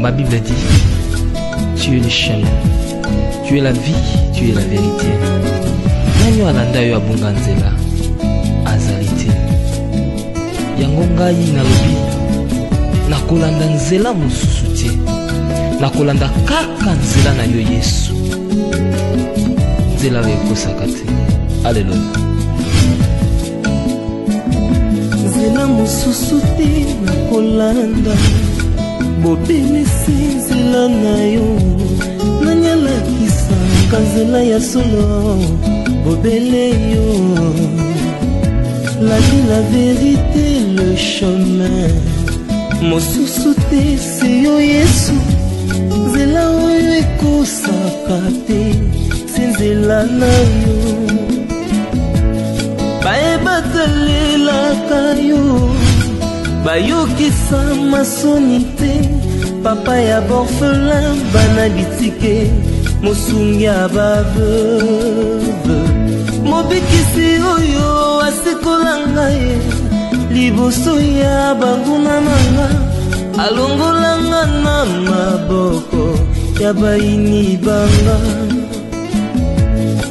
Ma Bible dit, tu es le chemin, tu es la vie, tu es la vérité. Nanyo alanda yo abunga nzela azalite. Yango ngai nalobi nakolanda nzela mosusu te. Nakolanda kaka nzela na yo Yesu. Nzela ekosaka te. Alléluia. Nzela mosusu te nakolanda. Bobele sinzela na yo nanyala kisanga nzela ya solo bobele yo la vie la vérité le chemin mosusu te se yo Yesu nzela oyo ekosaka te se nzela na yo bayebatalelaka yo bayokisa masoni te papa ya borphelin bana bitike mosungi ya baveuve mobikisi oyo asekola ngai liboso ya banguna nanga alongolanga na maboko ya baini banga.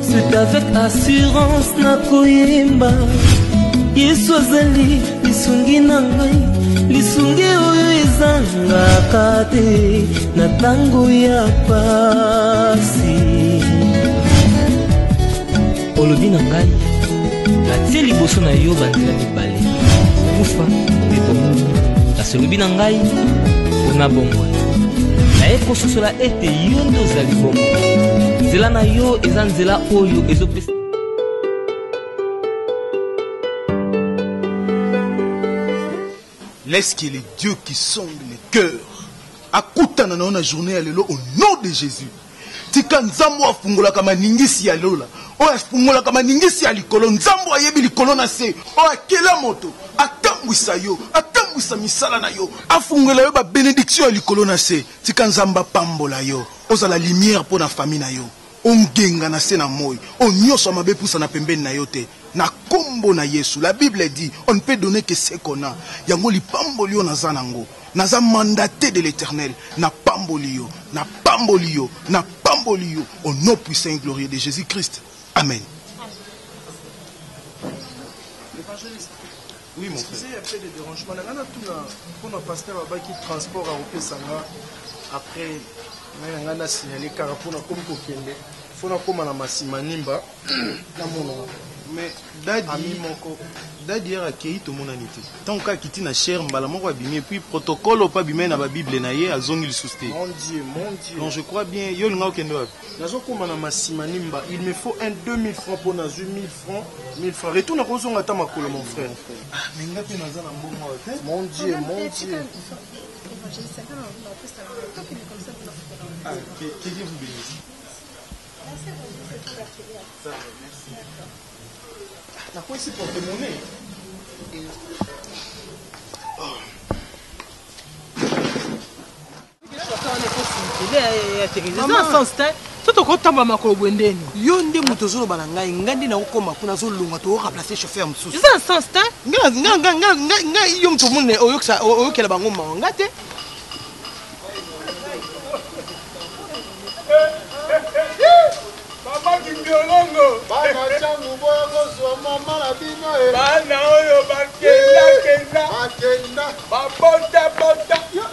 C'est avec assurance nakoyemba Yesu azali lisungi na ngai lisungi oyo ezangaka te na tango ya pasi. Olobi na ngai natie liboso na yo banzela mibale kufa mpe bomoi kasi olobi na ngai mpona bomoi naye kososola ete yo nde ozali bomoi nzela na yo eza nzela oyo ezopesa. Laisse qu'il est Dieu qui sonde les cœurs. Akutana na ona journée ya lelo au nom de Jésus. Tika nzambo afungola kama ningisi ya lola. O afungola kama ningisi ya likolo. Nzambo ayebi likolo na se. O akela moto. Atambwisa yo. Atambwisa misala na yo. Afungola yo ba bénédiction ya likolo na se. Tika nzamba pambola yo. Oza la lumière pour na famille na yo. Ongenga na se na moi. On nyoso mabe pousa na pembeni na yo te. Na kombo na Yesu. La Bible dit, on ne peut donner que ce qu'on a. Yango li pambolio na zanango. Naza mandaté de l'Éternel. Na pambolio, na pambolio, na pambolio. Au nom puissant et glorieux de Jésus-Christ. Amen. L'évangéliste. Oui, mon frère. Excusez, il y a fait des dérangements. On a tout là. Pour nos pasteurs là-bas qui transport à Opesanga. Après, on a signalé car pour nous comme Kokende. Il faut nous comme à Massimanimba. Mais Dadi a accueilli tout le monde en été. Tant qu'à quitter na chair, mbalamoko abimé, puis protocole pas bimé na ba Bible na ye a zongi le sousté. Mon Dieu, mon Dieu. Donc je crois bien, yo nga okendo. Nazo comme na Massimanimba, il me faut 2000 francs pour nazu 1000 francs, 1000 francs. Retourne à Kozonga Tamakolo mon frère. Mais nga pe naza na mbongo te. Mon Dieu, mon Dieu. Ah, que Dieu vous bénisse. Ça va, merci. Na quoi c'est porte-monnaie? Toto kotamba makolo bwendeni yo ndi muto zolo balanga ngandi na ukoma kuna zolunga to remplacer chauffeur msusu c'est un sens ta nga yo mto munne oyokela bango mangate Mama kimbiolongo bana changu bogo so mama la bino e bana oyo bakenda babota yo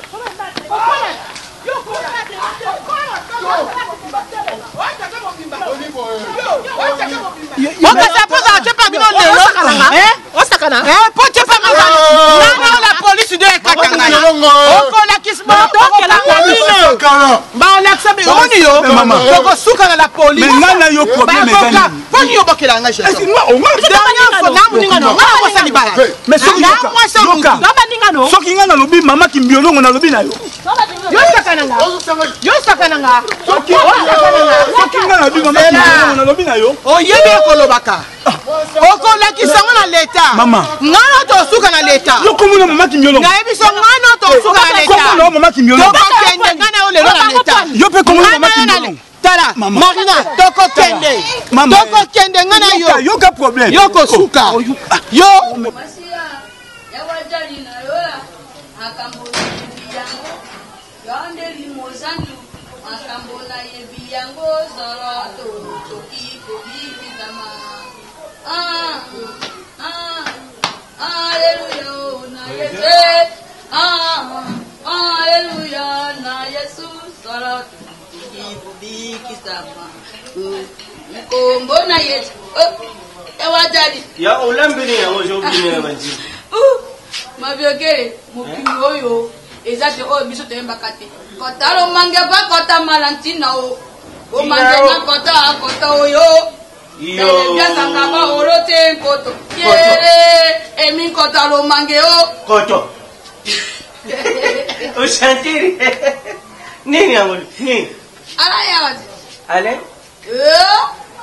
la police de Soki nga na lobi mama kimbiolongo na lobi na yo Yo sakananga. Yo sakananga. Sokinga na bima na lobi na yo. Oyebe kolobaka. Okola kisango na leta. Mama. Ngana to suka na leta. Yo komuna mama Kimyolo. Na ebiso ngana to suka na leta. Komuna mama Kimyolo. Toko kende ngana ole na leta. Yo pe komuna mama Kimyolo. Tala, Marina, toko kende. Toko kende ngana yo. Yo ka problème. Yo ko suka. Yo. Mbona yetu ewajali ya olambeni yango jobini na banji mabiokele mokimi oyo ezate oyo biso toyembaka te kotala omange pa kota malantina o mange na kota oyo biasanga ba olo te nkoto yere emi kota lo mange o koto o chantiri nini yango nini ala yawa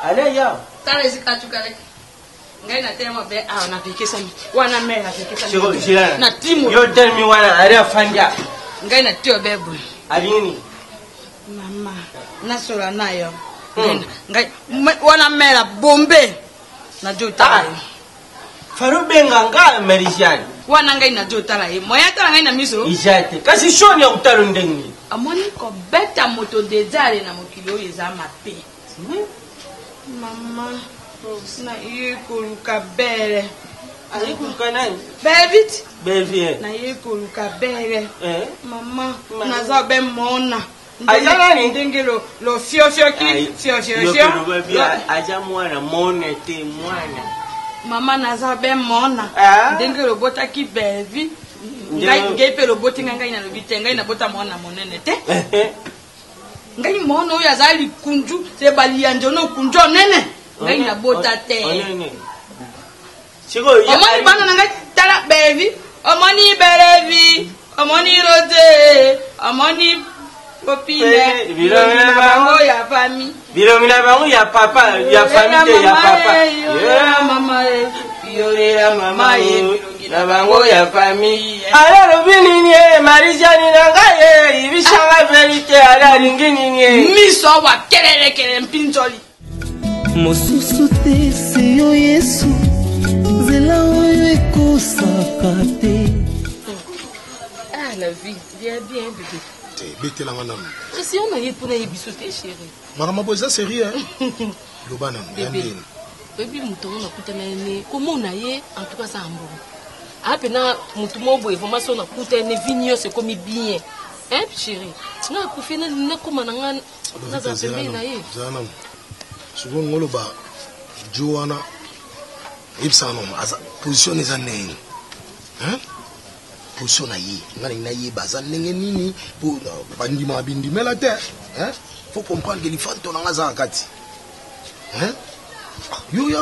ale yawa tala esika tukale ngai na tema be a na pikesani wana me na pikesani shiko na timo yo tell me wana are afanja ngai na tio bebo alini mama nasola nayo ngai wana mera bombe na jota farubenga nga merisiani wana ngai na jota la moya tala ngai na miso ijate kasi shoni ya kutalo ndengi amoni ko beta moto dezale na mokili oyo eza mape mama na yekoluka bere ayekoluka nani bevit bevie na yekoluka bere mama naza be mona ayani ndenge lo fiofio ki fiofio aja mwana mone te mwana mama naza be mona ndenge lo bota ki bevi ngai pe lo boti ngai na lobite ngai na bota mwana monene te ngai mona oyo azali kunju se balia njono kunjo nene ngai na bota te siko omoni bana ngai tala bevi omoni berevi omoni rote omoni popine bilomina bango ya fami bilomina bango ya papa ya famille ya papa mama yorera mama na bango ya famille ala lobini nie marijani nangaye ibishanga verite ala ringini nie miso wa kelele mpinjoli mosusu te se yo Yesu nzela oyo ekosaka te. La vie, bien bébé. Bete la ngana. Si on a eu pour les bisouter chérie. Maman boza sérieux hein. Lobana bébé. Bébé mutongo na kutana ne comment on a eu en tout cas ça ambo. Apena mutumo bo information na kutana vinyo c'est comme bien. Hein chérie. Na kufina na koma na ngana na za pembe na ye. Zana. Souvent ngolo ba Joana Ipsano asa position eza nene. Hein? Position na ye ngana ina ye baza ndenge nini pour bandima bindimela te hein faut comprendre que l'ifante on ngaza kati hein yo ya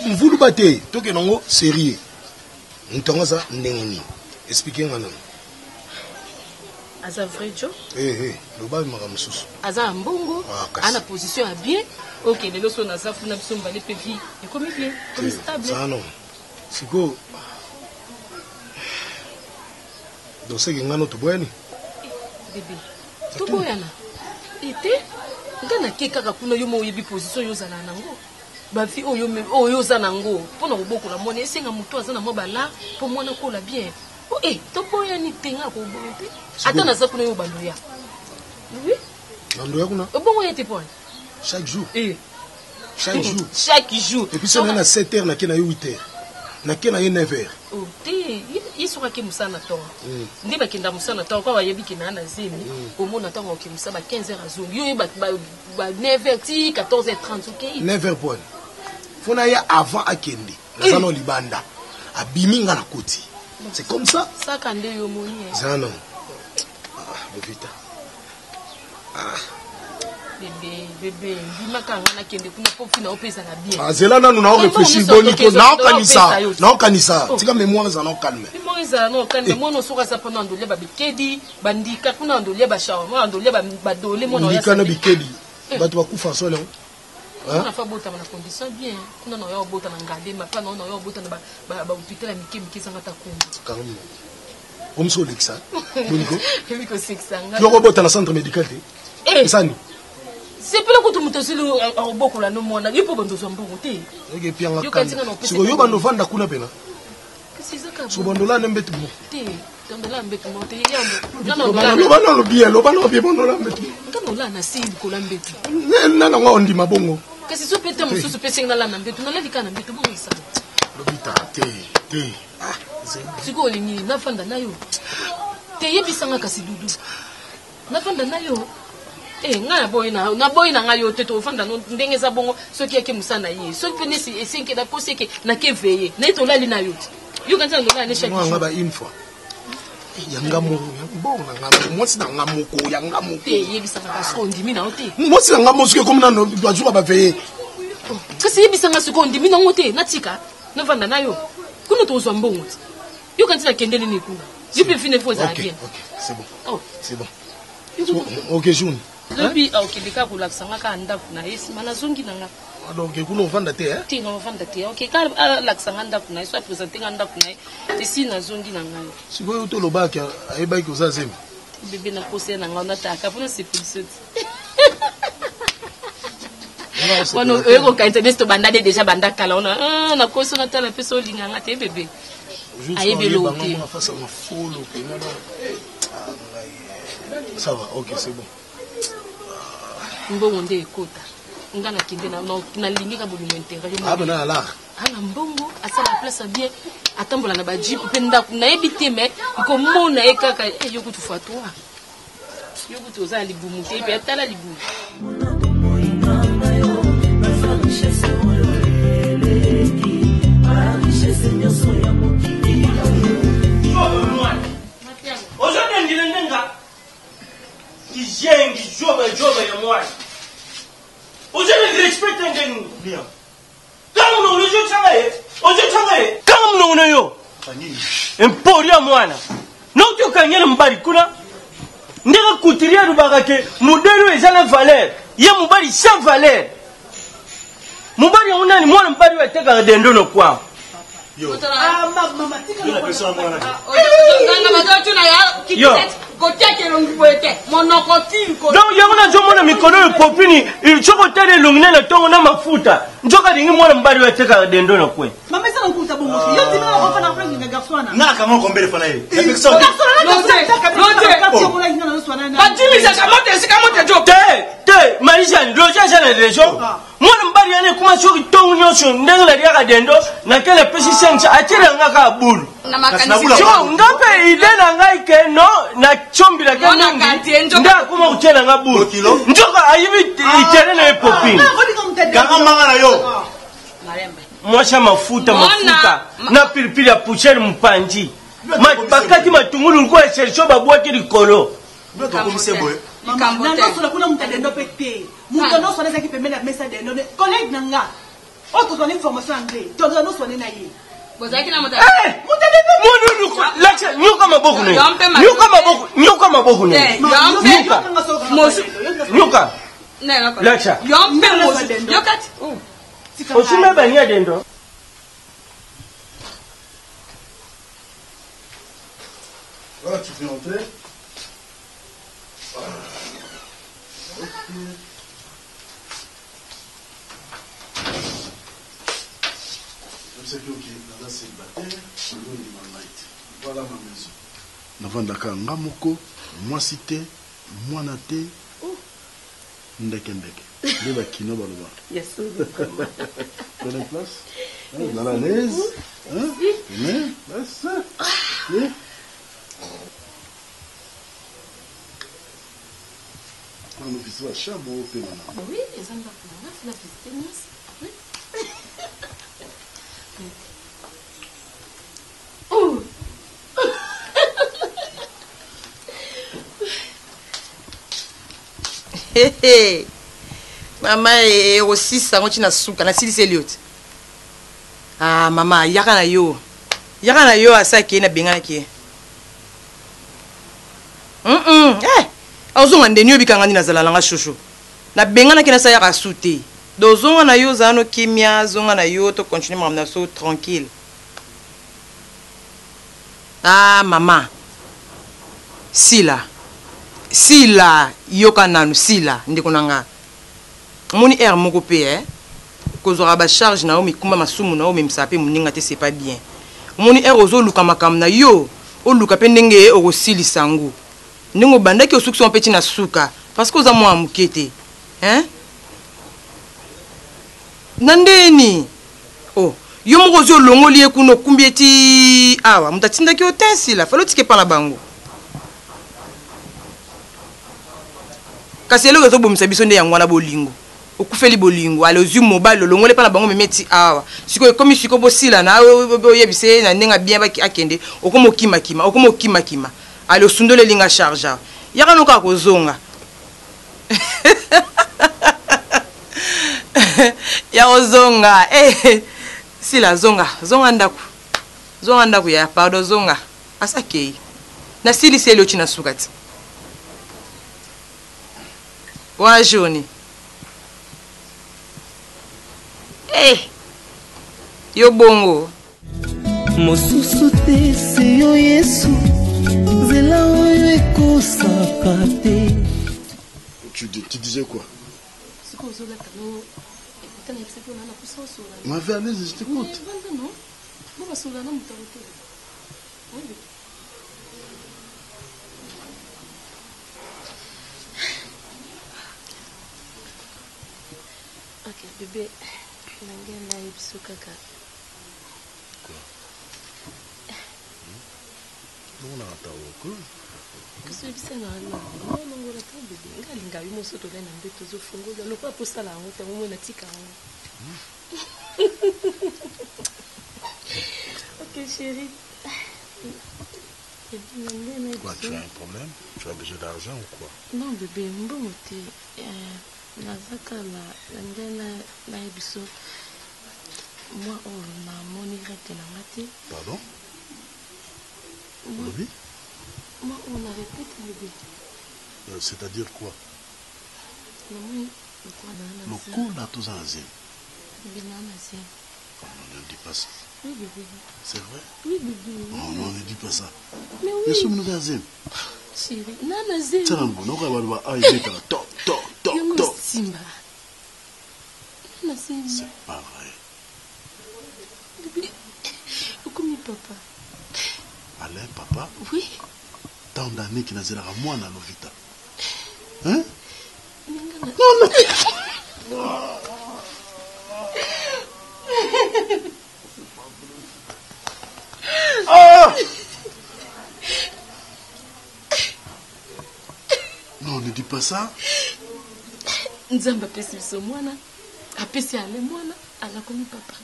mvulu bate toke nango sérieux ntongaza ndenge nini expliquer ngana Aza vrai Joe le bas makamususu aza mbongo ana position à bien OK les leçons na za funa biso mbale pe vie et comme bien comme stable ça non siko donc c'est que ngano to boyani bébé to boyana ete ngana keka kuna yo mo yebi position yo zana nango ba fi oyo me oyo zana nango pona oboko la mona esenga muto azana mo bala po mona ko la bien to boyani tenga ko bonte ata na za kuna yo bandoya oui bandoya kuna bongo yete point chaque jour chaque jour et puis ça na 7h na kena yo 8h na kena yo 9h isoka ke musana to ndi bakenda musana to kwa bayebi kina na zemi omona to ko musaba 15h azongi yo ba 9h ti 14h30 OK 9h point fona ya avant akende nazano libanda abiminga na koti c'est comme ça ça kande yo moni zana bovita bébé ndimaka nga nakende kuna po fina opesa na bien azela nanu na réfléchir boniko na okanisa tika mémoire za na calme mémoire za na calme mono soka sa pendant ndolia ba bikedi bandika kuna ndolia ba shawa mo ndolia ba dole mono ya ndika bikedi bato bakufa solo on fa bota na condition bien kuna na yo bota na ngade ma pa na yo bota na ba hôpital mikemi sanga ta kumba carrément comme ça Alexa boniko biko sixanga yo bota na centre médical te sani c'est pas que tout le monde est beaucoup là non moi il faut bando zombo te et puis en cas si yo bando vanda kuna pena c'est ça ka so bando la nembetu te bando la mbetu mo te yambo non lo bien bando la mbetu ngano la na sili ko la mbetu na nga ondima bongo kasi so pete mo so pese ngala na mbetu na leli kana mbetu bongo sa lo bita te siko lingi na fanda na yo te yebisanga kasi dudu na fanda na yo nga boy na nga yo te to fanda no ndenge za bongo soki yake musana yi soki pene si esenke da poseke na ke veye na to lali na yo yo kanza ndo la ne chaque nga ba une fois yanga mo bon nga mo si na nga moko yanga moko te yebisanga ka so ndimi na ote mo si na nga mo soki comme na no doit jouer ba veye kasi yebisanga so ko ndimi na ngote na tika na fanda na yo kuno to zo mbongo yo kanza kendele ni kuna yo pe fine faut ça bien c'est bon c'est bon OK June lobi okilika kulaksanga ka ndaku na esi mana zongi nanga donc kuno vanda te ti no vanda te OK ka laksanga ndaku na so présenter ndaku na esi na zongi nanga siko to lobaka ayeba ki uzazema bébé na kose nanga na ta ka pona c'est plus Ono ego ka internet to banda déjà banda kala ona na kose na tala peso linganga te bébé ayebelo te ça va OK c'est bon mbongo nde ekota nga na kinde na lingi ka bulu intérêt abana ala ana mbongo asala place bien atambola na ba jeep pe ndaku na ebite me ko mona ekaka yoku tu fatwa yoku tu za libumu te pe atala libumu aujourd'hui ndilenga kijengi joba ya moi aujourd'hui je respecte ngeni bien kama mno ulizo changaye kama mno unayo emporia mwana nokyo kanyela mbali kuna ndeka kutiria rubaka ke modelo ezana valeur ye mbali sans valeur mbali unani mwana mbali wateka dendo no kwa yo mama tika na pesa mwana nganga bato na ya kitet kotiake longiboete monokoti ko donc yango na zomona mikono yo popini ilichoko tele lungine na tongo na mafuta njoka dingi mwana mbali wateka dendo na kwe mama sasa ukuta bongo yo dimana ko fana frangi na garçona na kama ko mbele fana ye batimi za kamote jo te maisha ndoja sana dejo mwana mbali yane kuma shoki tongo nyosho ndenga na dia dendo na kele pesi sencha atira ngaka bulu na makanisi jo ngape ide na ngai ke no na chombi la gangi nda kuma utela nga bulu njoka ayibi itere na popini kama manga na yo mwasha mafuta na pilipili ya pucheri mpanji bakati matungulu ngwa cherisho babwaki likolo mama nanga sura kuna mtadendo pete mutono sona zaki pembeni ya mesa dendo collègue nanga auto donner formation anglais todo no sona na ye bozaki na lacha nyuka maboko ne nyuka maboko ne nyuka lacha yombe mosu yokati osime bania dendo voilà tu peux entrer voilà ma maison navandaka nga moko mwasi te mwana te ndeke nde bakino baloba prenez place dans la l'aise mais ça on visite la chambre au pays maintenant oui les gens vont la visiter oh Maman est aussi ça quand tu n'as souka na sili Elliot. Ah maman yaka na yo asa ki na benga ki. Ozonga ndenyo bikanga ni nazala langa shosho. Na benga na ki na sa yaka sute. Dozonga na yo zano kimia zonga na yo to continuer mamna so tranquille. Ah maman. Sila yoka nanu sila ndeko nanga. Moni air moko pe kozora ba charge na o mi kumba masumu na o mi msape muninga te c'est pas bien. Moni air ozo luka makam na yo o luka pe ndenge o sili sangu. Ndingo bandaki o suksi on petit na suka parce que oza mo amukete. Nandeni. Oh, yo moko zo longoli ekuno kumbieti awa mutatinda ki otensi la falo tike pa na bango. Kasi eloko ezobomisa biso nde yango wana bolingo okufeli bolingo ale ozwi mobile lolongole pa na bango memeti awa siko ekomi siko bosila na oyebise na ndenga bien baki akende okomokima ale osundole linga charge yaka noka kozonga ya ozonga sila zonga ndaku ya pardon zonga asakei na sili seli ochina sukati. Wa joni. Yo bongo. Mosusu te se yo Yesu. Zela oyo ekosaka te. Tu disais quoi? Ma vie à l'aise, je t'écoute. Ok, bébé, nangena ibiso kaka. Quoi? Non, attends, Kasi ibisa na non ngora ta bébé. Ngalinga yo moso to le na mbeto zo fungola. Lo pa posa la honte mo na tika. Ok chérie. Quoi, tu as un problème? Tu as besoin d'argent ou quoi? Non bébé, mbomote. Nazaka la ndena na ebiso moi na moni rete na ngati. Pardon? Oui? Moi on a répété bébé. C'est-à-dire quoi? Le coup là tous en zine. Non, ne dis pas ça. Oui bébé. C'est vrai? Oui bébé. Non, ne dis pas ça. Mais oui. Je suis venu dans zine. Chérie, nana zine. C'est un bon, on va aller à top. Simba. C'est pas vrai. Bébé, comment papa? Alain, papa? Oui. Tant d'années qu'il n'a pas à moi dans l'ovita. Hein? Non. Ah! Non, ne dis pas ça. Nzamba pesi biso mwana apesi ale mwana ala komi papa.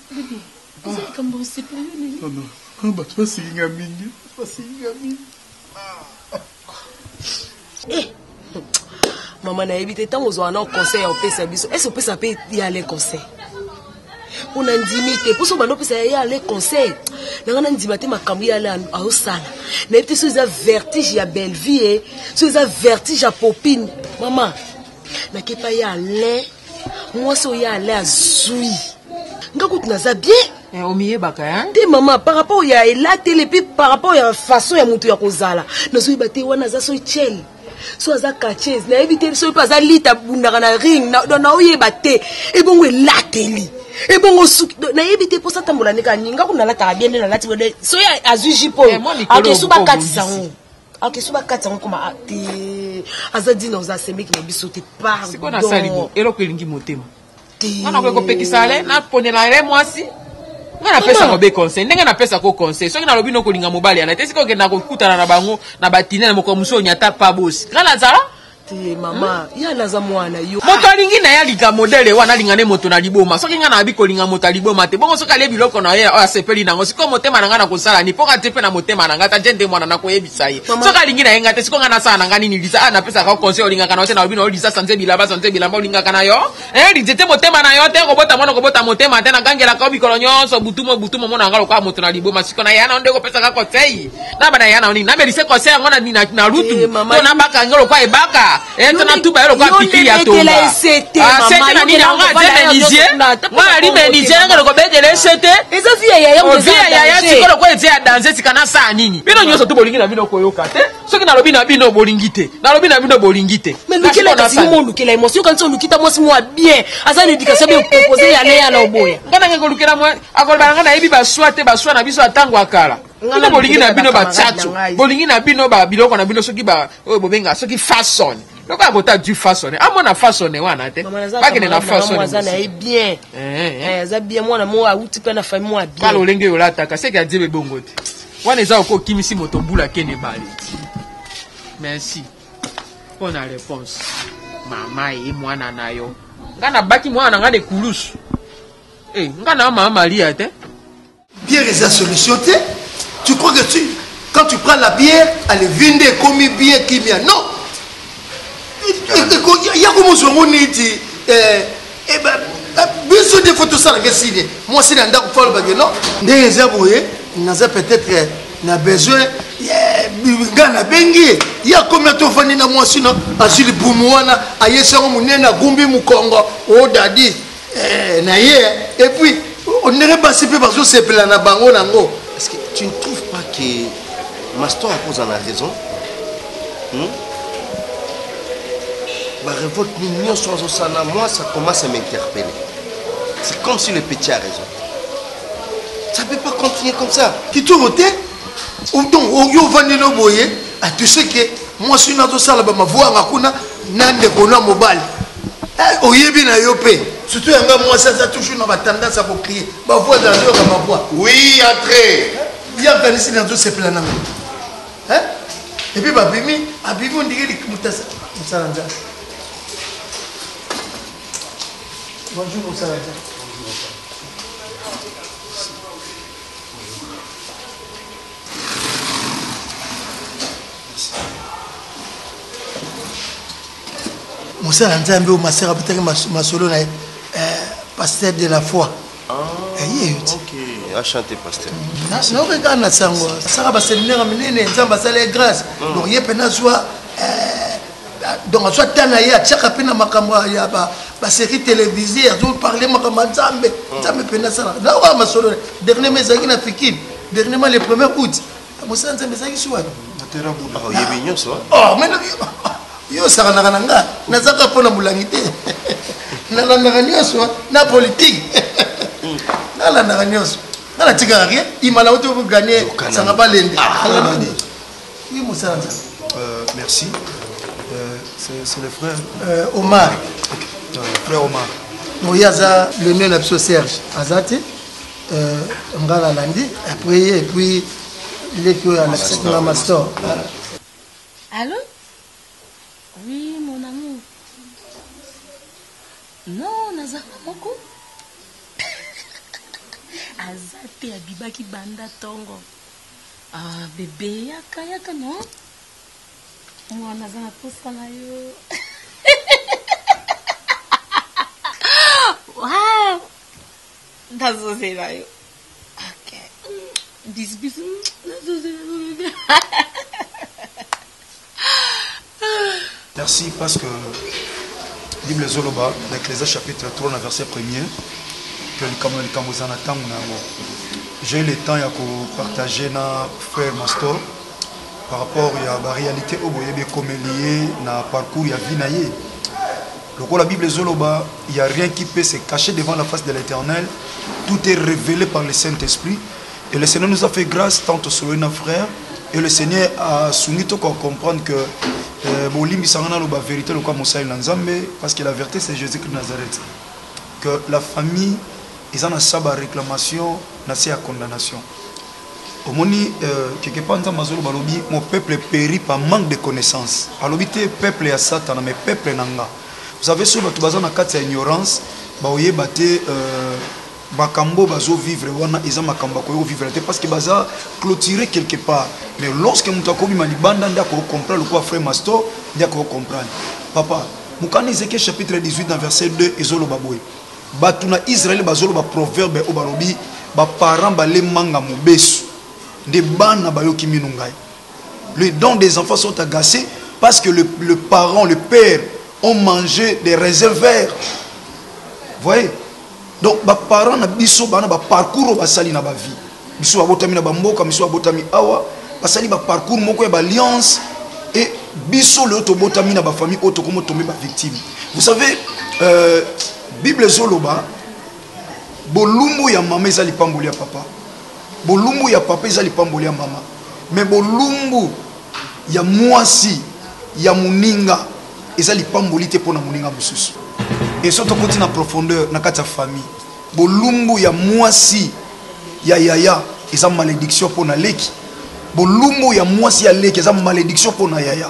Bébé, c'est comme c'est pas lui. Non, bah toi c'est une amine. Maman na évité tant aux en conseil au pesa biso. Est-ce que pesa peut y aller conseil? On a ndimité pour so bano pesa y aller conseil. Na ngana ndimate makambi ya la au sala. Na évité so za vertige ya belle vie, so za vertige ya popine. Maman, na kepa ya aller. Moi so ya aller azui. Ngaku tunaza bien. Omiye baka hein? Te maman par rapport ya la télé puis par rapport ya façon ya mutu ya kozala. Na so ibate wana za so chel. So aza catches na éviter so pas za lita bundaka na ring na oyeba te e bongo elateli e bongo suki na éviter pour ça tambola neka ninga kuna lata bien na lati so ya azuji po akesuba katsango akesuba katsango koma te azadi na za semeki na biso te pardon siko na salibo eloko elingi motema ngana ko pekisa le na ponela re mwasi ngana pesa ko be conseil ndenge na pesa ko conseil soki na lobi no kolinga mobali ana te siko ke na ko kutana na bango na batine na moko muso nyata pa bosi ngana zala te mama ya naza mwana yo moto alingi na ya lika modele wana alinga ne moto na liboma soki nga na abi kolinga moto liboma te bongo soki ale biloko na ye oyo asepeli nango siko motema na nga na kosala ni mpo te mpe na motema na nga ta jende mwana na koyebisa ye soki alingi na ye nga te siko nga nasala na nga nini lisa napesaka conseil olingaka na yo te na lobi na yo lisa sanze bilamba olingaka na yo lijete motema na yo te kobota mwana kobota motema te nagangelaka yo bikolo nyonso butumo mona nga lokola moto na liboma siko na ye na nde kopesaka conseil na bana ya na nini namelise conseil yango na lutu to nabaka ngo lokola ebaka tona tuba yo lokola pikiri ya tonga sete na nini yango ate menizie mwana ali menizie yango lokobetele esete ovia yaya siko lokola ete ya danse sika na saa nini bino nyonso tu bolingi na bino koyoka te soki nalobi na bino bolingi te nalobi na bino bolingi te mais lukela kasi mo lukela émotion quand on lukita moi moi bien asa éducation bien proposer ya ne ya na oboya ngana ngeko lukela moi akoloba ngana yebi baswa te baswa na biso atango akala ngana bolingi na bino batsacho bolingi na bino ba biloko na bino soki ba oyo bobenga soki façon loko akota du façon amona façon wana te bakene na façon azana bien aza bien mwana mo auti pe na famille moi bien kala olenge yolataka seki adiebe bongo te wana eza okokimisi moto mbula kene bale merci pour la réponse mama et mwana na yo ngana baki mwana ngane kulusu ngana mama Maria te bière est la solution te tu crois que quand tu prends la bière elle est vinde comme bière qui vient non il y a comme on dit besoin de photos ça la signé moi c'est dans d'accord faire le bagage non des zéboyé n'a peut-être n'a besoin ngana bengi ya combien de fois na moi sino asili bumuana ayesa munena gumbi mukongo o dadi na ye et puis on n'est pas si peu parce que c'est plein na bango nango. Est-ce que tu ne trouves pas que Maston pose en a raison? Ma révolte mignon sans osana, moi ça commence à m'interpeller. C'est comme si le petit a raison. Ça ne peut pas continuer comme ça. Qui te vote? Donc, yo vanino boye, tu sais que moi si nazo sala ba mavoa ngakuna nande kona mobile. Oyebi na yope. Surtout yanga moi ça toujours na ba tendance à crier. Ba voix dans yo ma voix. Oui, entrez. Ya kanisi nazo se plana. Et puis ba bimi, abibi on dirait que mutasa. Musalanja. Bonjour Musalanja. Moussa Nzambe ou ma sœur a peut-être ma solo na pasteur de la foi. Ok, enchanté pasteur. Non regarde na sango. Ça va séminaire menene Nzamba sala grâce. Donc yé pena soit donc soit tana ya tchaka pena makambo ya ba série télévisée azo parler makambo Nzambe. Nzambe pena sala. Na wa ma solo dernier mezaki na fikini. Dernièrement le 1er août. Moussa Nzambe zaki soit. Oh yebi nyonso. Oh mais yo sakanaka na nga nazaka mpona molangi te nalandaka nyonso na politique nalandaka nyonso nga natikaka rien imala oto oganye sanga balende oui mosala merci c'est le frère Omar frère Omar oyo aza le nez na biso Serge aza te nga nalandi après et puis leki oyo alakisaki nga mastor allô. Oui, mon amour. Non, Nazara Moko. Azate abibaki banda tongo. Ah, bébé, yaka non? Moi, Nazara posala yo. Wow. Nazo zela yo. Ok. Bis. Nazo zela. Merci parce que Bible Zoloba, l'Ecclésiaste chapitre 3, verset 1er, que j'ai eu le temps de partager avec frère Mastor par rapport à la réalité au comme lié na parcours à vie. Donc la Bible Zoloba, il n'y a rien qui peut se cacher devant la face de l'Éternel. Tout est révélé par le Saint-Esprit. Et le Seigneur nous a fait grâce tant sur nos frères. Et le Seigneur a soumis tout à comprendre que la vérité parce que la vérité c'est Jésus-Christ de Nazareth. Que la famille, ils ont une réclamation, une condamnation. Omoni quelque part dans Mazolo balobi mon peuple périt par manque de connaissances. Alobi te peuple ya Satan mais peuple nanga. Vous savez sur bato baza na kati ya ignorance ba oyeba te bakambo bazo vivre wana eza makambo ko vivre te parce que baza clôturer quelque part. Mais lorsque mutu akobi malibanda nda ko comprendre quoi frère Master nda ko comprendre. Papa, mukani Ézéchiel chapitre 18 dans verset 2 ezolo baboy. Batu na Israël bazolo ba proverbe o balobi ba parents ba le manga mobesu. Des bana bayoki minungai. Les dons des enfants sont agacés parce que le parent, le père ont mangé des réserves verts. Vous voyez? Donc les parents na biso bana ba parcours ba sali na ba vie. Biso abotami na ba mboka, biso abotami awa, ba sali ba parcours moko ya ba alliance et biso le to botami na ba famille auto comme tomber ba victime. Vous savez Bible zoloba bolumbu ya mama ezali pamboli ya papa. Bolumbu ya papa ezali pamboli ya mama. Mais bolumbu ya mwasi ya muninga ezali pamboli te pona muninga mususu. Et surtout côté na profondeur na kati ya famille. Bolumbu ya mwasi ya yaya eza malédiction pona leki. Bolumbu ya mwasi ya leki eza malédiction pona yaya.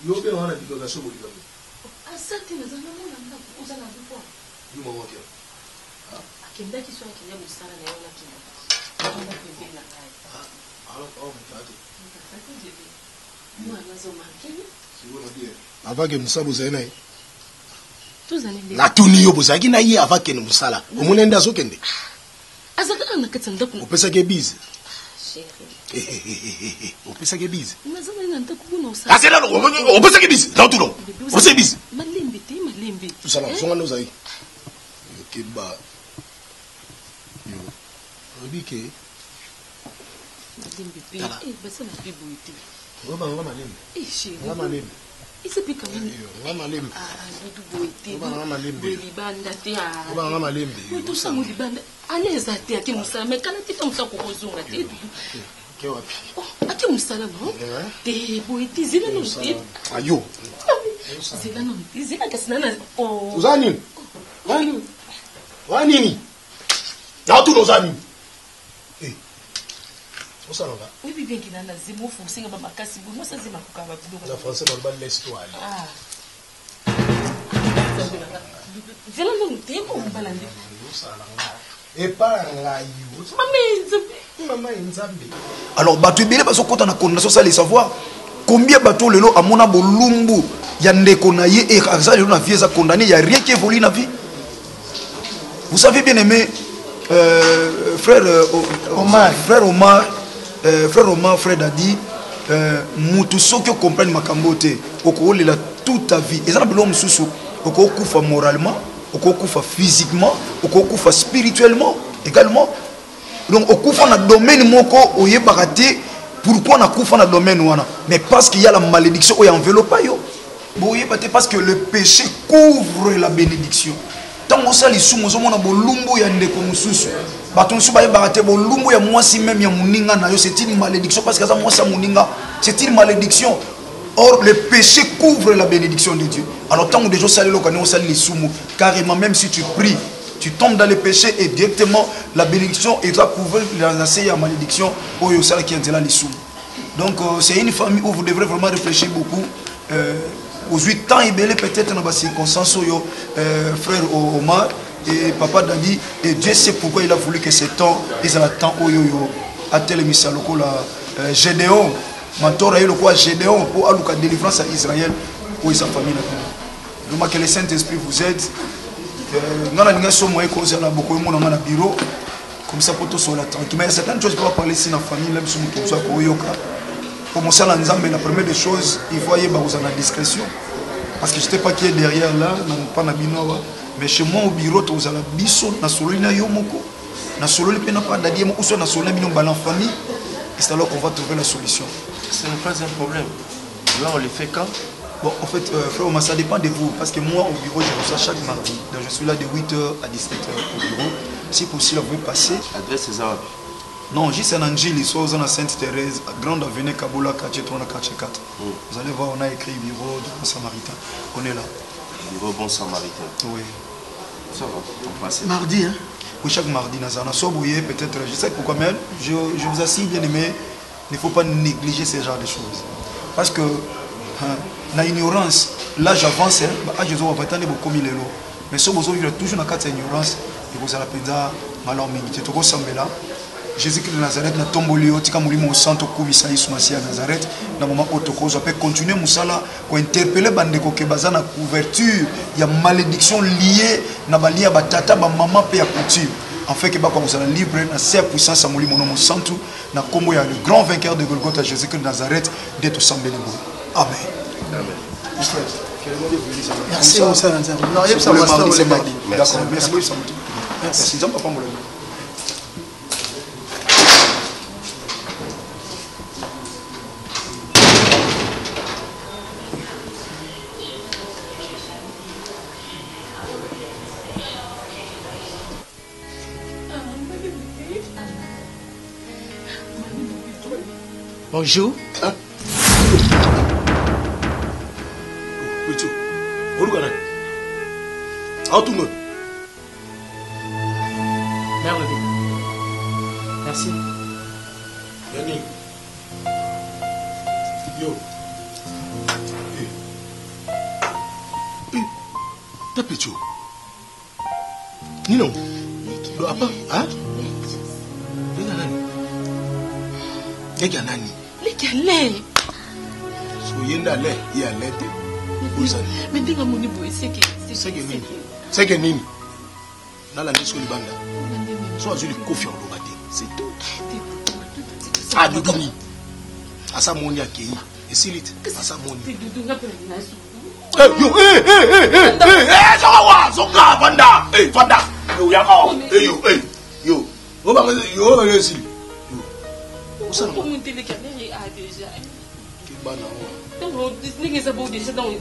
Yobe wana bikoza sobo likambo. Asante na zana mona mna kuuza na vupo. Yuma wote. Akenda kiswa kile musala na yona kile. Kama kwenye na kai. Mtatu. Mtatu jibi. Mwana zo mankini. Siwo na die. Avake musabu zaina. Tuzane. Na tuni yobo zaki na yi avake ni musala. Omunenda zokende. Azaka ana katanda ku. Opesa ke busy. Chérie. Opesa ke busy. Nazana ina ntakubuna usala. Asela no opesa ke busy. Dans tout long. Opesa busy. Malembe te malembe. Usala songa no zai. Kiba. Yo. Obike. Malembe pe. Basa na bibo ite. Ngoba ngoma malembe. Chérie. Ngoma malembe. Isipika mani. Ngoma malembe. Bidu boite. Ngoma malembe. Libanda te. Ngoma malembe. Wetu samu libanda. Aleza te ati musala mekana tika musako kozonga te. Ke wapi? Ati musala no? Te boite zina no te. Ayo. Zina no te. Zina kasina na. Uzani. Wani. Wani. Na tu no zani. Osalola. Oui bien qui na zimo forcing ba makasi bu mo sa zima kuka ba bido. La français dans le bal l'histoire. Ah. Zina no te ko balande. Et par là, alors bato ebele baso kota na condamnation ça les savoir combien bato lelo amona bolumbu ya ndeko na ye et ça lelo na vie ça condamné, il y a rien qui évolue na vie. Vous savez bien aimé frère Omar frère Dadi mutu soki comprendre makambo te okolela toute ta vie et ça belo mususu okokufa moralement okokufa physiquement okokufa spirituellement également. Donc okufa na domaine moko oyebaka te pourquoi na kufa na domaine wana mais parce qu'il y a la malédiction qui enveloppe yo boyeba te parce que le péché couvre la bénédiction. Tant on sali sumo zomona bolumbu ya ndeko mususu bato mususu bayebaka te bolumbu ya mwasi même ya muninga na yo c'est une malédiction parce que ça mwasi muninga c'est une malédiction. Or, le péché couvre la bénédiction de Dieu. Alors, tant que des gens saluent les soumous, carrément, même si tu pries, tu tombes dans le péché et directement, la bénédiction est couvrir la malédiction au Yossala qui est là les soumous. Donc, c'est une famille où vous devrez vraiment réfléchir beaucoup. Aux 8 ans, il peut-être dans les circonstances, frère Omar et papa Dadi, et Dieu sait pourquoi il a voulu que ce temps, ils ont le temps où à tel misaloko la Gédéon. Mentor le quoi Gédéon pour aller délivrance à Israël ou sa famille. Donc que le Saint-Esprit vous aide. Nous avons cause là beaucoup de monde dans bureau comme ça pour tout sur la tranquille. Mais certaines choses pour parler ici dans la famille même si nous sommes pour yoka. Pour ça la première des choses, il faut y avoir la discrétion parce que je sais pas qui est derrière là, pas na binowa, mais chez moi au bureau tu as la biso na solina yomoko. Na sololi pe na pas dadier mo ou na solina bino balan famille. Et c'est alors qu'on va trouver la solution. Ce n'est pas un problème. Là, on le fait quand? Bon, en fait, frère Omar, ça dépend de vous. Parce que moi, au bureau, je reçois chaque mardi. Donc, je suis là de 8h à 17h au bureau. Si possible, vous pouvez passer. Adresse c'est ça. Non, juste un angile, ils sont dans Sainte-Thérèse, Grande Avenue Kaboula, quartier 3, quartier 4. Vous allez voir, on a écrit bureau de Bon Samaritain. On est là. Bureau Bon Samaritain. Oui. Ça va, on passe. Mardi, hein? Oui, chaque mardi, Nazana. Sobouye, peut-être, je sais pourquoi même, je vous assure, bien aimé, il ne faut pas négliger ce genre de choses. Parce que, dans l'ignorance, là j'avance, je vais vous attendre beaucoup de l'eau. Mais si vous avez toujours dans cette ignorance, vous allez perdre malheur mingi. Tu ressembles là. Jésus-Christ de Nazareth na tombolio tika mulimo au centre kubisa Yesu Masia Nazareth na moment otokozo peut continuer musala ko interpeller bandeko ke bazana couverture ya malédiction liée na balia batata ba maman pe ya couture en fait que ba ko musala libre na sa puissance mulimo no centre na kombo ya le grand vainqueur de Golgotha Jésus-Christ de Nazareth d'être semblé bon. Amen. Amen. Merci au Seigneur. Non, il y a ça pasteur le mardi. D'accord, merci. Merci. J'aime pas problème. Bonjour. Hein? Petit. Regarde. À tout le monde. Merci. Yannick. Yo. T'as petit. Nino. Le apa? Hein? Leki ya nani? Leki ya le. So yenda le, ya le te. Mais ndinga moni boy seke. Seke nini? Seke nini? Nala ndisko libanda. So azuli kofi en lobate. C'est tout. Ah, duduni. Asa moni akei. Esilite. Asa moni. Zonga banda. Fanda. Yo yako. Yo. Yo esili. Comment on dit que les a déjà. Donc, Disney est à bout de ça dans le.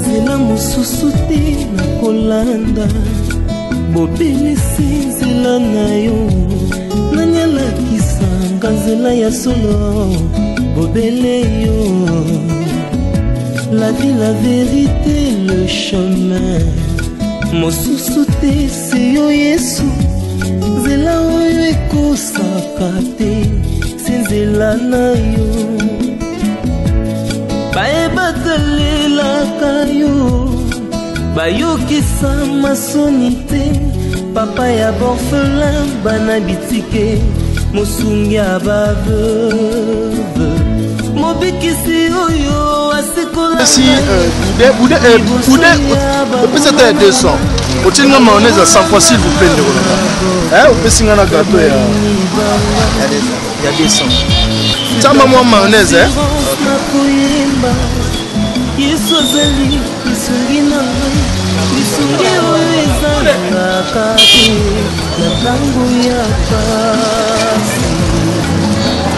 nzela mosusu te na kolanda bobelisi nzela na yo nani alakisanga nzela ya solo bobele yo. La vie, la vérité, le chemin mosusu te se yo Yesu nzela oyo ekosaka te se nzela na yo bayebatalelaka yo bayokisa masoni te papa ya borfelin bana bitike mosungi ya baveuve mobikisi oyo asekola si Boudé c'était 200 au-dessus de la mayonnaise à 100 fois s'il vous plaît on peut signer un gâteau il y a 200 ça m'a moi mayonnaise Yesu azali lisungi na ngai lisungi oyo ezalaka te na ntango ya pasi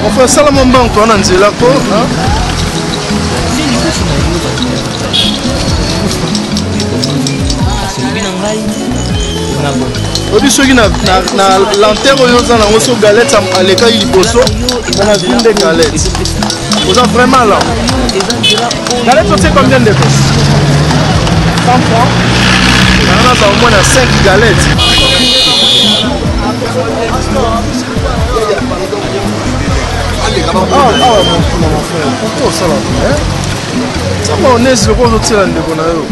enfin salama mbango wana nzela ko odi soki na lantere oyo oza nango so galette aleka liboso wana vi nde galette oza vraiment là galette otie combien de fois 100 francs nanga naza au moins na 5 galettes mon frère pourquoi osala ça mayonnaise loko ozotiela ndeko na yo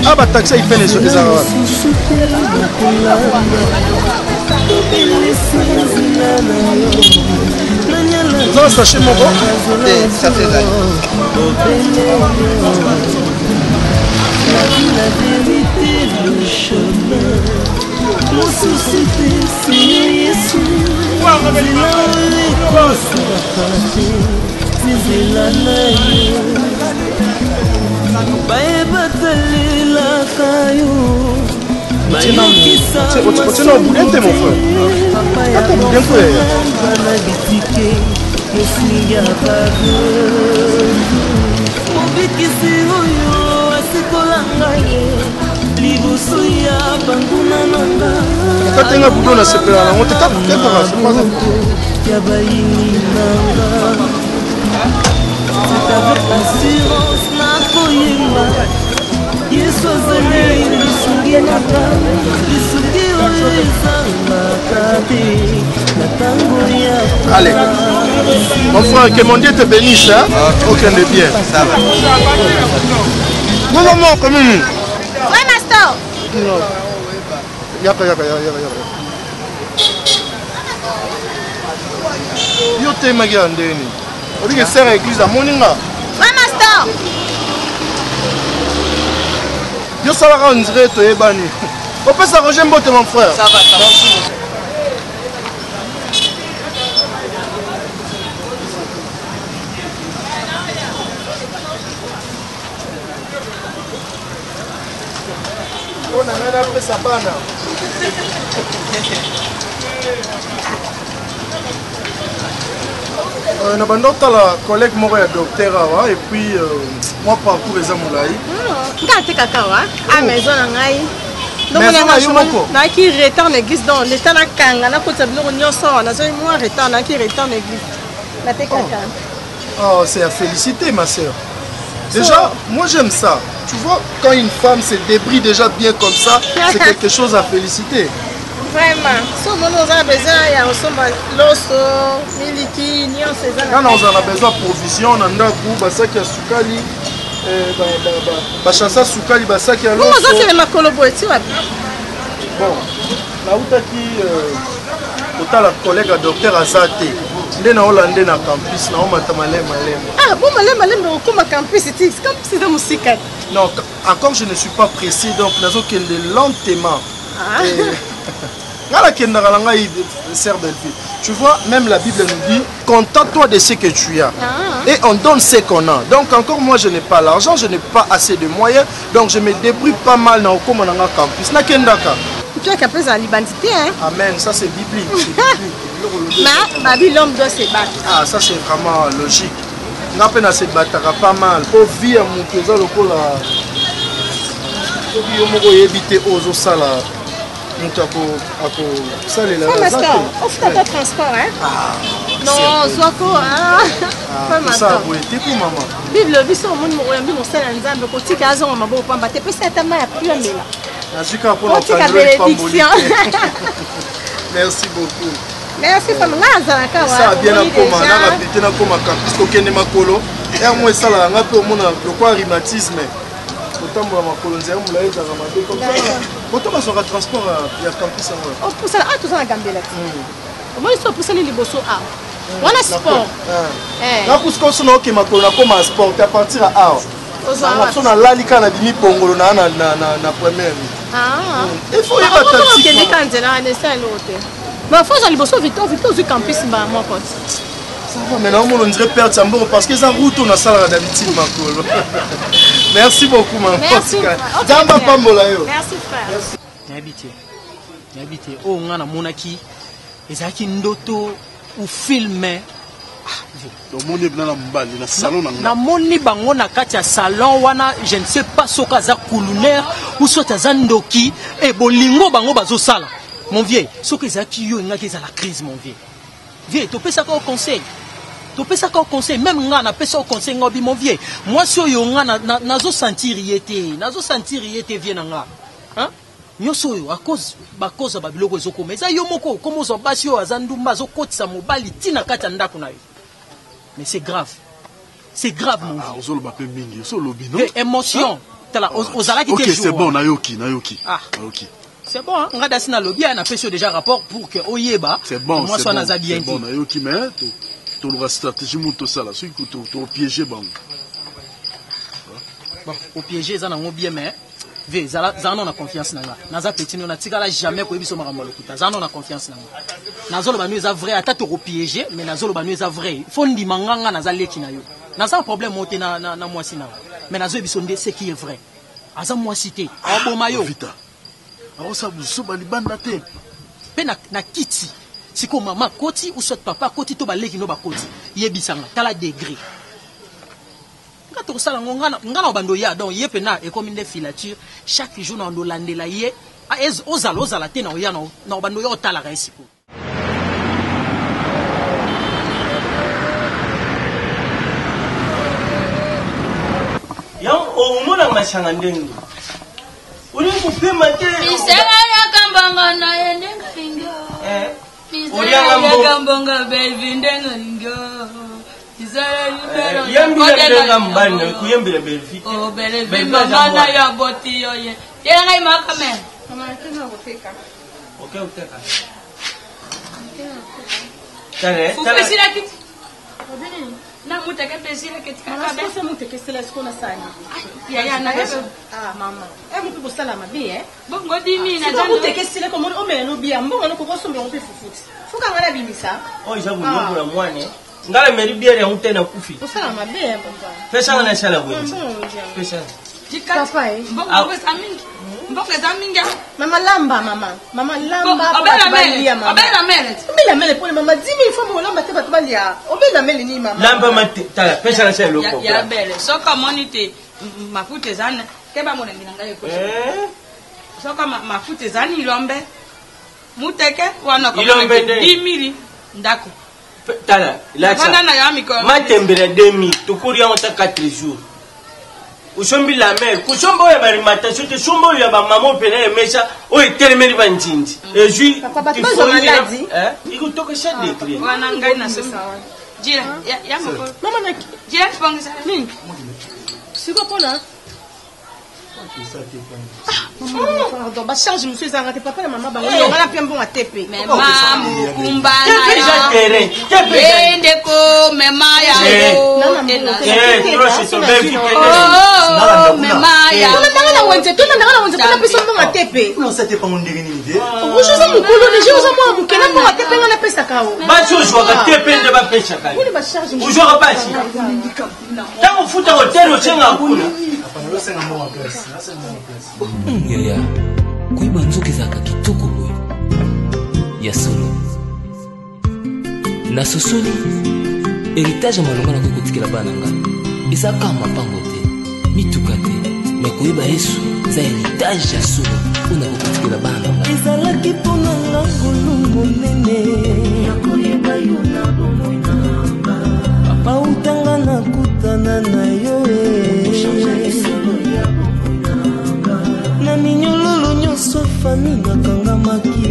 ah bah taxi il fait les choses vous avez sachet mon gars ça fait ça la vérité le chemin mosusu te se Yesu nzela ekosaka te nzela na yo bayebatalelaka yo bayokisa masoni te papa ya bana bitike mosingi ya bago mobikisi oyo asikola ngai liboso ya banguna nanga katenga budo na sepela nango tekaka ya bayini nanga c'est avec assurance nakoyemba yesu azali lisungi nanga lisungi oyo ezalaka te na ntango ya allez mon frère que mon Dieu te bénisse hein aucun de bien ça va non comme une ouais master yaka yo te magia ndeni odike sera église amoninga ouais master yo salaka on dirait toyebani opesa roger mbote mon frère ça va on a même après sa bana na bando tala collègue moko ya docteur awa et puis moi parcours eza molai nga te kaka wa a maison na ngai naki retard na église donc leta nakanga nakotisa biloko nyonso awa nazoi mwa retard naki retard na église na te kaka oh c'est à féliciter ma soeur déjà moi j'aime ça tu vois quand une femme se débrouille déjà bien comme ça c'est quelque chose à féliciter vraiment so mono oza besoin ya osomba loso miliki nyonso eza kana ozala besoin provision na ndako basaki ya sukali bachasa sukali basaki ya loso ozokele makolo boye ti wapi bon nautaki kotala collègue ya docteur aza te nde naolande na campus naomata malembe ah bon malembe okoma campus ti campus eza mosika non encore je ne suis pas pressé donc nazokende lentement tu vois, même la Bible nous dit, contente-toi de ce que tu as. Et on donne ce qu'on a. Donc encore moi, je n'ai pas l'argent, je n'ai pas assez de moyens. Donc je me débrouille pas mal dans le campus. Tu as campus à l'identité, hein? Amen, ça c'est biblique. Mais l'homme doit se battre. Ah, ça c'est vraiment logique. On a peine à se battre pas mal. Pour vivre mon présent, le coup là. Il faut éviter aux salles. Ça les offre transport hein non zwako ça vous était pour maman bible biso mon moyambi mosala nzambe kotika azonga maboko pamba te pesa ta maya plus amela nazika pour la merci beaucoup merci femme ngazalaka wa ça bien akoma na rapide na koma campus kokende makolo et moi ça la nga pe mona le quoi rhumatisme otambola makolo nzela mula ezaka mabe comme ça boto basora transport ya campus yango o pusala a tozana gambela omoni so pusali liboso a wana sport na kusko so na ke makolo na koma sport à partir à a ozana so na lalika na bimi pongolo na première il faut y battre ok ni kanzela na ça l'autre mais faut aller liboso vite au campus ba mon pote. Ça va, maintenant on dirait perdre Sambo parce que ça route on a ça d'habitude Makolo. Merci beaucoup ma merci frère. N'habité oh ngana monaki ezaki ndoto ou filmer na moni bango na kati ya salon wana je ne sais pas soka za coulonaire ou soit za ndoki et bolingo bango bazosala mon vieux soka ezaki yo ngaki za la crise mon vieux vieux topesa ka au conseil même nga na pesa au conseil ngobi mon vieux moi so yo nga nazo sentir yete vieux nga hein nyoso yo à cause ba biloko ezokoma eza yo moko comme zo basi yo azandumba zo kotisa mobali tina kata ndako na yo mais c'est grave mon vieux ozolo ba pe mingi so lobi non émotion tala ozala ki OK c'est bon nayoki c'est bon hein ngada sina lobby na pesa déjà rapport pour que oyeba c'est bon moi so na za bien bon nayoki mais to la stratégie moto sala so ko to piéger bango bon au piéger za na ngo bien mais ve za na confiance na nga naza petit no na tikala jamais ko ebiso makambo lokuta za na confiance na nga nazolo banu eza vrai ata to piéger mais nazolo banu eza vrai fondi manganga naza leki na yo naza problème moté na mwasi na mais nazo ebiso ndé ce qui est vrai aza mwasi té aboma yo vita awo sa buso bali banda té pe na kiti siko mama koti ou soit papa koti to baleki no bakoti yebisanga tala degré ngato sala ngana bando ya donc yepena e comme une filature chaque jour na ndolandela ye ozala te na oya na bando ya otala ka siko yang omona mashanga ndengo uli kupema te isema ya kambanga na yende ngingo isema ya kambanga belvi ndengo ngingo isema yambira mbana kuyembira belvi oh belvi mama ya boti yoye tena ngai makame mama tena uteka okay uteka tare fufisira kiti na muteke pesira kiti kakabe sasa muteke sila sikona sana ya na mama mtu bosala mabe bongo dimi na dando muteke sila komo omela no bia mbongo no kokosombe mpe fufuti fuka ngala bimisa oja kunyobola mwane ngala meri biere mutena kufi bosala mabe papa pesa na shala bwe pesa papa bongo samingi mbongo zaminga mama lamba obela mele pour mama 10 000 fois mo lamba te ba balia obela mele ni mama lamba mate tala pesa na shala loko ya bele soka monite mafute zana keba mona nginanga yeko soka mafute zani ilombe muteke wana kwa 10 ndako tala la matembera 2000 tukuri en 4 jours usombi la mer kusombo ya alimentation te sombo ya ba mama pena emesha o etelemeli banjindi ejui ikutoka sha degré wana ngai na sasa jira ya mako mama na jira pongeza nini siko pona pardon ba charge monsieur zangate papa na mama bango ngala pia mbonga tepe mama kumbana ya ndeko mema ya mema ya ndanga wonje kuna pesa mbonga tepe non ça pas mon ndenge ni de ujuza mukulu ni juza mwa mukena mbonga tepe ngana pesa kawo ba jojo ka tepe nde ba pesa kawo kuni ba charge ujo ka basi tango futa hotel ochenga kuna yaya koyeba nzoka ezalaka kitoko boye ya solo na sosoli héritage ya malonga na kokotikela bana nga ezalaka mapango te mituka te me koyeba yesu eza héritage ya solo mpona kokotikela bana nga ezalaki mpona nga ngolu monene ya koyeba yo na bomoi nanga papa utanga nakutana na yo na minyololo nyonso fami nakangamaki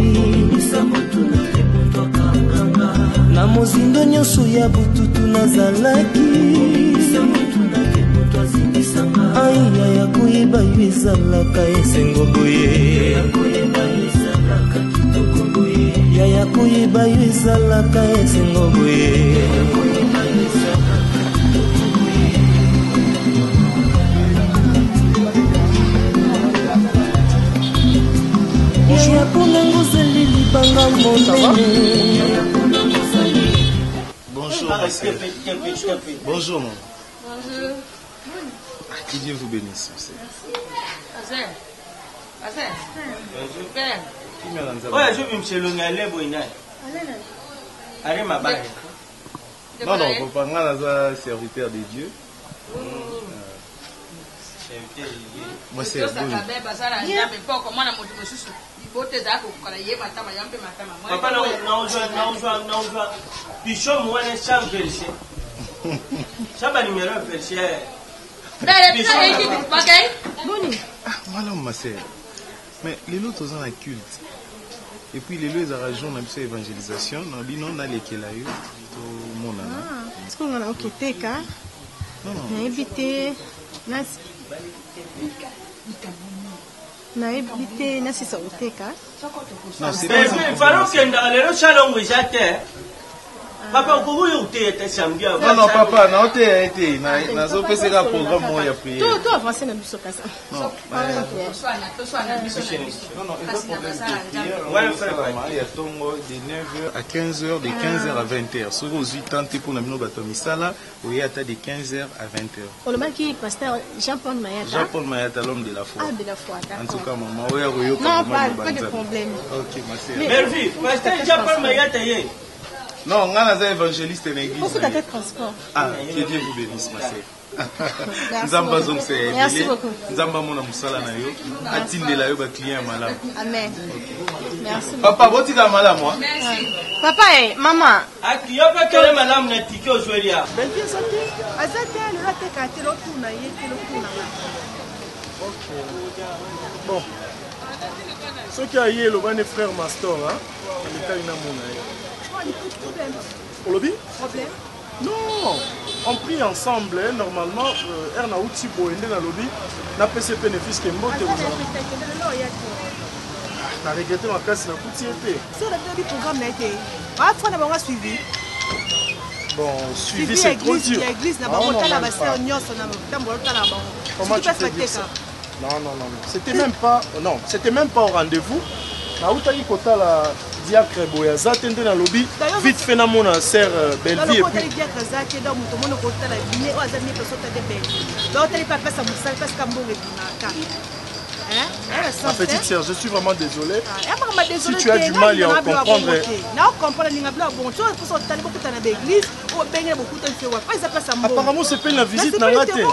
na mozindo nyonso ya bututu nazalaki aya ya koyeba yo ezalaka esengo boye ya koyeba yo ezalaka esengo boye Bonjour, bonjour, mon. Bonjour. Que Dieu vous bénisse. oya zo bimselongi alebo inai ale mabale Non, non, papa, nga naza serviteur de Dieu. Moi, c'est bon. Papa nauzwa pisho mwane cha verse shaba numéro verse Voilà, ma sœur. Mais les lots sont en culte. Et puis les lots ils arrangent na biso évangélisation, na bino na lekela yo to monana. Est-ce qu'on a oketeka? Na éviter na éviter na sisa oteka. Non, c'est pas ça. Il faut que ndalelo chalongo jate. Papa, comment tu es samedi? Non, papa, non, tu es été. Nazo pese ka programme moi ya prier. Toi avancer na biso kasa. Non. Il y a tongo de 9h à 15h, de 15h à 20h. Sur aux 8 ans, pour nous bateau misala, où il y a de 15h à 20h. On le marque pasteur Jean-Paul Mayata. Jean-Paul Mayata, l'homme de la foi. Ah, de la foi, d'accord. En tout cas, maman, oui, oui, non, pas de problème. Ok, merci. Merci. Pasteur Jean-Paul Mayata, non, on a un évangéliste en église. Beaucoup de transport. Ah, que Dieu vous bénisse, ma sœur. Merci beaucoup. Nzamba mona musala na yo. Atindela yo ba client malamu. Amen. Merci. Papa, botika malamu moi. Papa et maman. Aki yo pa kele malamu na tiki ozwelia. Belvi azate. Azate le rate kate lo tuna ye ke lo tuna. OK. Bon. Ce qui a eu le bon frère Mastor hein. Il était une amona. Pour le problème? Non, on prie ensemble, hein, normalement, Erna Outi Boende dans le lobby, n'a pas ce bénéfice qui est mort. T'as regretté ma classe, n'a pas été. C'est le programme n'a été. Après, on a suivi. Bon, suivi, c'est trop dur. L'église n'a pas monté la basse, on y a comment tu peux dire ça? Non, non, non. C'était même pas, non, c'était même pas au rendez-vous. Na utaki kota la diacre boya zatende na lobby vite fait na mona sœur Belvi et puis diacre zate donc tout monde kota la bine o azami pe sota de Belvi donc tali pas pesa musal parce que mbongo binaka ma petite sœur, je suis vraiment désolé. Si tu as du mal à comprendre. Apparemment, c'est pas une visite dans la tête.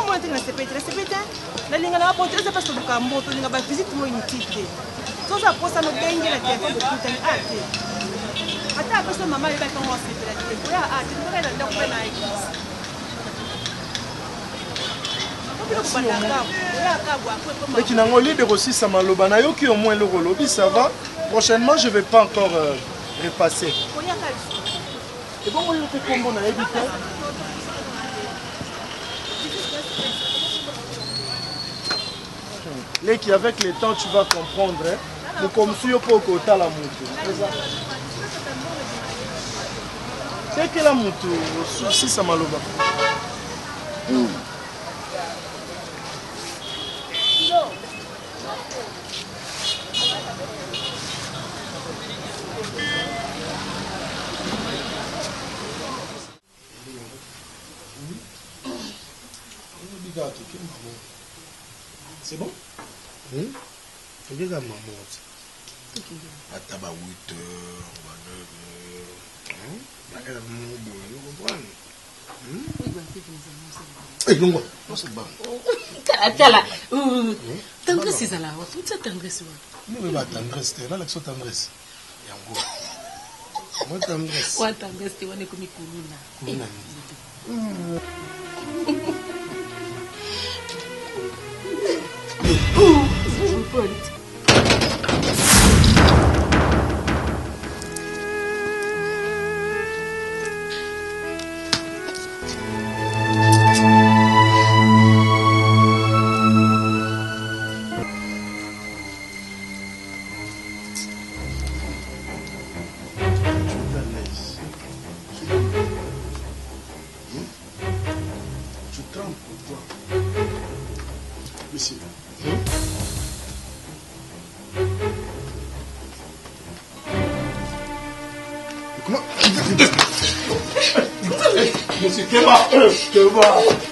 Et qui n'a pas libre aussi, ça m'a l'obana yo qui au moins le rolobi, ça va. Prochainement, je ne vais pas encore repasser. Et bon, il fait comme on a évité. Là, qui avec le temps, tu vas comprendre. Mais comme si on peut côté la moto. C'est que la moto, si ça m'a l'oba. C'est bon? C'est bien la maman. Attends, 8 heures, 9 heures. Elle a mon bon, vous comprenez? Eh, non, c'est bon. Tala, tendresse c'est là, tout ça tendresse. Non, mais tendresse, là, l'action tendresse. Il y a un gros. Moi, tendresse. Ouais, tendresse, tu vois, comme Kuluna.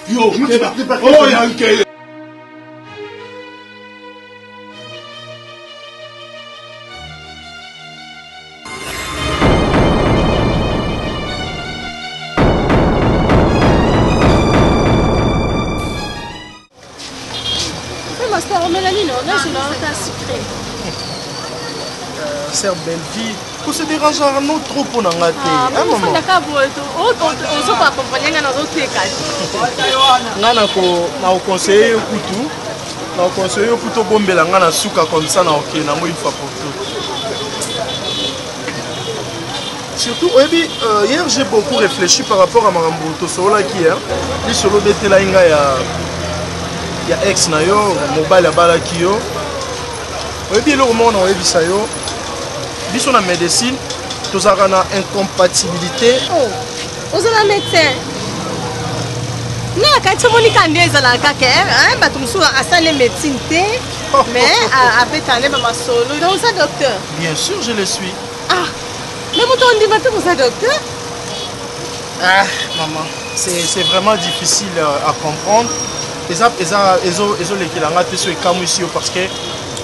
Yo, oh, Yankee. Sœur Belvi, vous se dérangez nous trop pour nous gâter. Un moment. On conseille au couteau. On conseille au couteau bombe la ngana souka comme ça na ok na moi une fois pour tout. Surtout, hier j'ai beaucoup réfléchi par rapport à Marambuto Sola qui est. Il solo de la inga ya ex na yo mobile bala ki yo. Le monde on a vu ça yo. Biso na médecine tozalaka na incompatibilité. Oh, oza na médecin nga kati omonika nde ezalaka ke bato mosusu asali médecine te mais abetane bamasolo donc oza docteur. Bien sûr je le suis. Ah mais moto ondima te koza docteur. Ah maman, c'est vraiment difficile à comprendre. Ezolekelanga te so ekamu ici parce que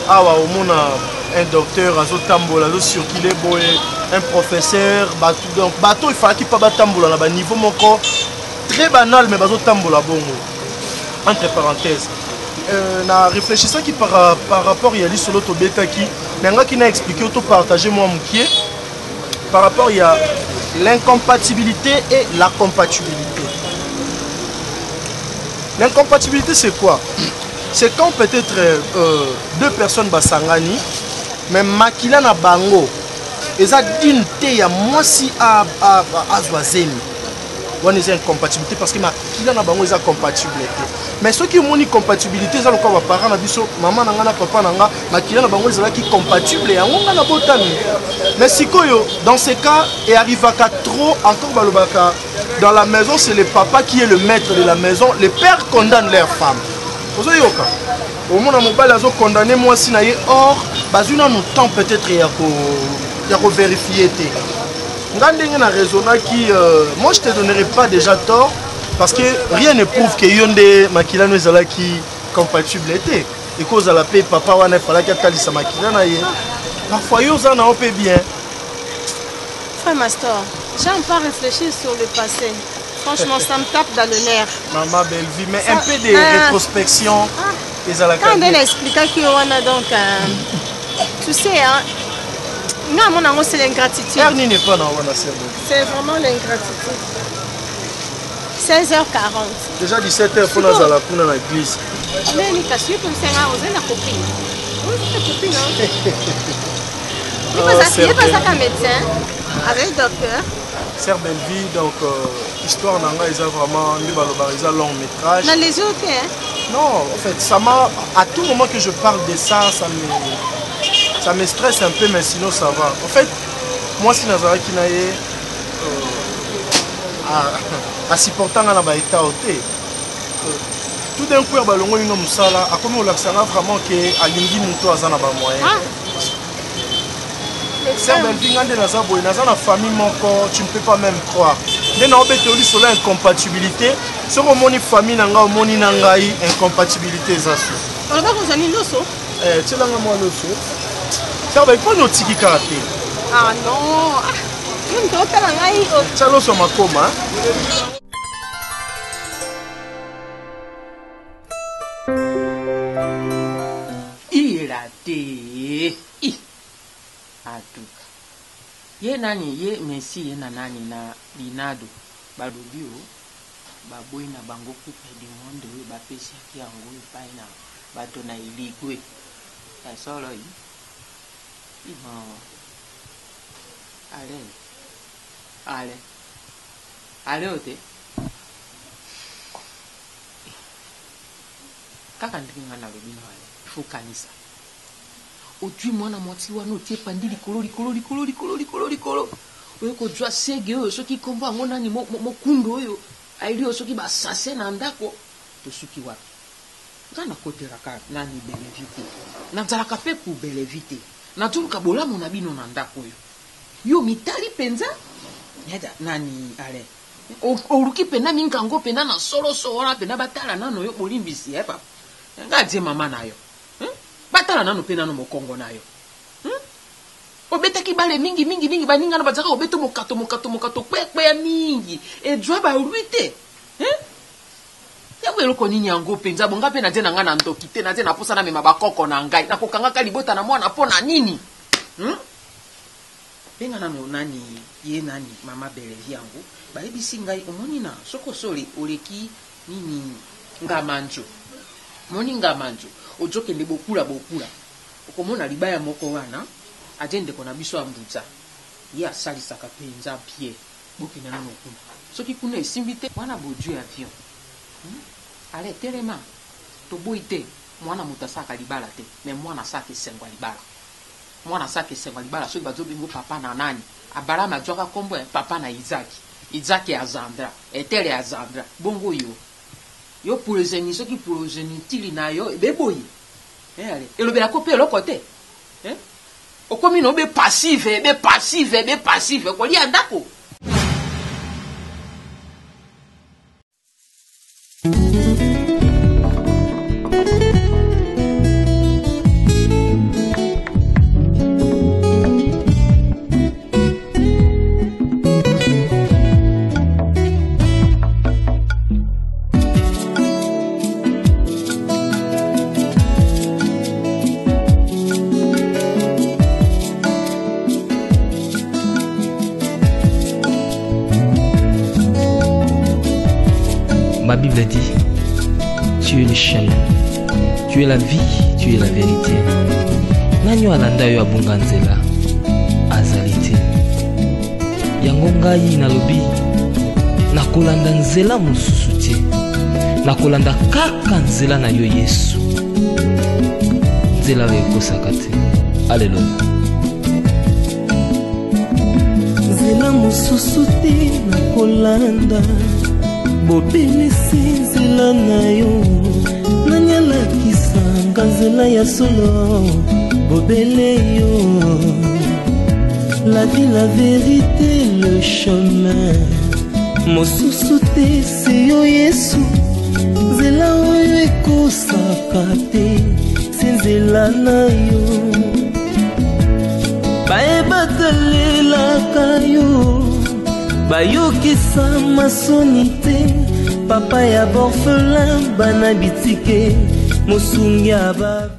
awa omona un docteur azotambola azocircule boye un professeur donc bato il fallait pas batambola na ba niveau moko très banal mais bazotambola bongo entre parenthèses na réfléchissant qui par rapport il y a lisolo to betaki nanga qui n'a expliqué auto partager moi mukie par rapport il y a l'incompatibilité et la compatibilité. L'incompatibilité c'est quoi? C'est quand peut-être deux personnes basangani mais makila na bango eza d'une te ya mwasi a azwazemi wana eza incompatibilité parce que makila na bango eza compatible te mais ceux qui moni compatibilité eza lokwa ba parents na biso maman na nga na papa na nga makila na bango ezalaki compatible yango nga na botami mais sikoyo dans ce cas et arrivaka trop encore balobaka dans la maison c'est le papa qui est le maître de la maison, les pères condamnent leurs femmes. Vous voyez au monde à mobile azo condamné moi si naie or bazuna nous temps peut-être ya ko vérifier té. Ngandenge na raisonna qui moi je te donnerai pas déjà tort parce que rien ne prouve que yonde makila no ezala qui compatible était et cause à la paix papa wana fallait que talisa makila na ye. Parfois yo za na on peut bien. Frère Mastor, j'aime pas réfléchir sur le passé. Franchement, ça me tape dans le nerf. Maman belle vie, mais ça, un peu de rétrospection. Quand on explique qu'on a donc, tu sais, hein, non, c'est l'ingratitude. Ernie n'est pas dans c'est vraiment l'ingratitude. 16h40. Déjà 17h, pour nous à la cour dans l'église. Mais你casse comme ça, vous avez la copine. Vous avez la copine, hein? Il n'est pas ça qu'un médecin. Avec le docteur. Sœur Belleville, donc histoire nanga ils ont vraiment ils ont long métrage. Dans les autres, hein? Non, en fait, ça m'a à tout moment que je parle de ça, ça me stresse un peu, mais sinon ça va. En fait, moi si Nazara qui naie à supportant à la état ôté. Tout d'un coup, balongo une musala, a comme on l'accent vraiment que alingi muto azana ba moyen. C'est un bel dans la famille, tu ne peux pas même croire. Dès que tu as sur l'incompatibilité, si tu as une famille, tu as une incompatibilité. Tu as une loso. Tu as une loso. Tu as une loso. Ah non. Tu as une loso. Il a dit. Atuka ye nani ye Messi ye na nani na Linado balobio baboyi na bango coupe du monde oyo bapesaki yango epai na bato na iligwe ya solo yi ale ote kaka ndenge nga nalobi na ale ifo kanisa ojui mwana mwasi wana otie pandi likolo oyo kozwa sege oyo soki kombo yango nani mokundu oyo ayeli oyo soki basase na ndako tosuki wapi nga nakotelaka nani belevi te nazalaka mpe ku belevi te natuluka bolamu na bino na ndako oyo yo mitali mpenza yada nani ale oluki mpena mingango mpena na soloso wana mpena batala nano yo bolimbisi papa nga adie mama na yo batala nano pe nano mokongo na yo obetaki bale mingi baninga na bazaka obeto mokato kwe ya mingi ejwa ba ruite ya welo ko nini yango penza bonga pe na je na nga na ndoki te na je na posa na mema bakoko na ngai na kokanga ka libota na mwana pona nini benga nano nani ye nani mama belevi yango ba ebisi ngai omoni na soko soli oleki nini ngamanjo moni ngamanjo ojoke ndi bokula okomona libaya moko wana agende kona biso ambuza ye asalisaka penza pied bokina na mokuna soki kuna esimbi te wana boju avion ale telema toboyi te mwana moto asaka libala te me mwana asaka esengwa libala soki bazobingo papa na nani Abraham azwaka kombo ya papa na Isaki. Isaki ya Zandra, etere ya Zandra. Bongo yo progénie soki progénitili na yo ebeboyi. Elobela ko pe lokote. Okomi no be passive, ko li andako. Ma Bible dit, tu es le chemin, tu es la vie, tu es la vérité. Nanyo alanda yo abunga nzela azali te. Yango ngai nalobi nakolanda nzela mosusu te. Nakolanda kaka nzela na yo Yesu. Nzela oyo ekosaka te. Alleluya. Nzela mosusu te nakolanda. Bobelisi nzela na yo nani alakisanga nzela ya solo bobele yo. La vie, la vérité, le chemin mosusu te se yo Yesu. Nzela oyo ekosaka te se nzela na yo. Bayebatalelaka yo bayokisa masoni te. Papa ya borfelin bana bitike mosungi aba